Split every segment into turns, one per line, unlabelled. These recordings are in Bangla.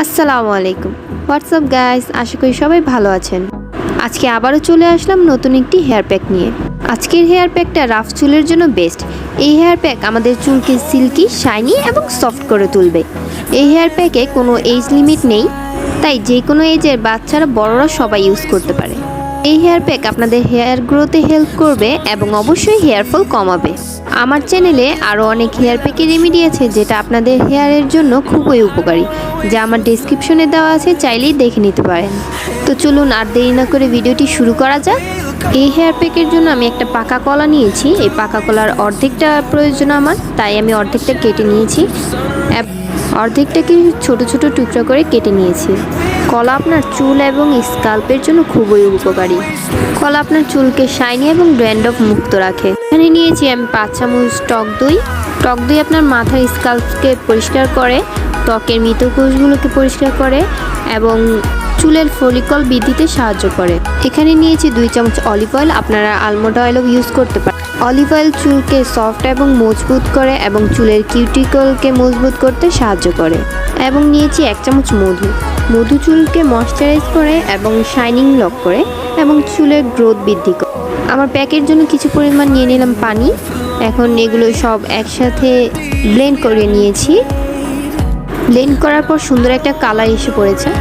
আসসালামু আলাইকুম। হোয়াটসঅ্যাপ গাইস, আশা করি সবাই ভালো আছেন। আজকে আবারও চলে আসলাম নতুন একটি হেয়ার প্যাক নিয়ে। আজকের হেয়ার প্যাকটা রাফ চুলের জন্য বেস্ট। এই হেয়ার প্যাক আমাদের চুলকে সিল্কি, শাইনি এবং সফট করে তুলবে। এই হেয়ার প্যাকে কোনো এজ লিমিট নেই, তাই যে কোনো এজের বাচ্চারা বড়রা সবাই ইউজ করতে পারে। এই হেয়ার প্যাক আপনাদের হেয়ার গ্রোথে হেল্প করবে এবং অবশ্যই হেয়ার ফল কমাবে। আমার চ্যানেলে আরও অনেক হেয়ার প্যাকের রেমেডি আছে যেটা আপনাদের হেয়ারের জন্য খুবই উপকারী, যা আমার ডেসক্রিপশনে দেওয়া আছে, চাইলেই দেখে নিতে পারেন। তো চলুন আর দেরি না করে ভিডিওটি শুরু করা যাক। এই হেয়ার প্যাকের জন্য আমি একটা পাকা কলা নিয়েছি। এই পাকা কলার অর্ধেকটা প্রয়োজন আমার, তাই আমি অর্ধেকটা কেটে নিয়েছি। অর্ধেকটাকে ছোট ছোট টুকরা করে কেটে নিয়েছি। কলা আপনার চুল এবং স্কাল্পের জন্য খুবই উপকারী। কলা আপনার চুলকে শাইনি এবং ড্যান্ড্রফ মুক্ত রাখে। এখানে নিয়েছি আমি 5 চামচ টক দই। টক দই আপনার মাথার স্কাল্পকে পরিষ্কার করে, ত্বকের মৃত কোষগুলোকে পরিষ্কার করে এবং চুলের ফলিকল বৃদ্ধিতে সাহায্য করে। এখানে নিয়েছি 2 চামচ অলিভ অয়েল। আপনারা আলমন্ড অয়েলও ইউজ করতে পারেন। অলিভ অয়েল চুলকে সফট এবং মজবুত করে এবং চুলের কিউটিকলকে মজবুত করতে সাহায্য করে। এবং নিয়েছি 1 চামচ মধু। মধু চুলকে ময়শ্চারাইজ করে এবং শাইনিং লক করে এবং চুলের গ্রোথ বৃদ্ধি করে। আমার প্যাকের জন্য কিছু পরিমাণ নিয়ে নিলাম পানি। এখন এগুলো সব একসাথে ব্লেন্ড করে নিয়েছি। ব্লেন্ড করার পর সুন্দর একটা কালার এসে পড়েছে।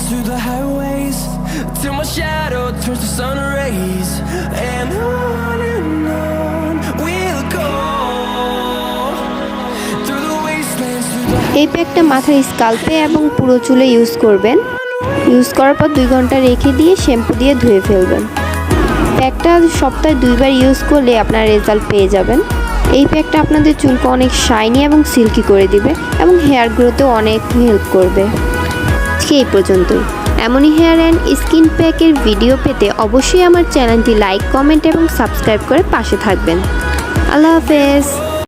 Through the highways till my shadow turns to sun rays, and on we'll go through the wastelands through the
এই প্যাকটা মাথার স্কাল্পে এবং পুরো চুলে ইউজ করবেন। ইউজ করার পর 2 ঘন্টা রেখে দিয়ে শ্যাম্পু দিয়ে ধুয়ে ফেলবেন। প্যাকটা সপ্তাহে 2 বার ইউজ করলে আপনার রেজাল্ট পেয়ে যাবেন। এই প্যাকটা আপনাদের চুলকে অনেক শাইনি এবং সিল্কি করে দিবে এবং হেয়ার গ্রোথেও অনেক হেল্প করবে। এই পর্যন্তই। এমনই হেয়ার অ্যান্ড স্কিন প্যাকের ভিডিও পেতে অবশ্যই আমার চ্যানেলটি লাইক, কমেন্ট এবং সাবস্ক্রাইব করে পাশে থাকবেন। আল্লাহ হাফেজ।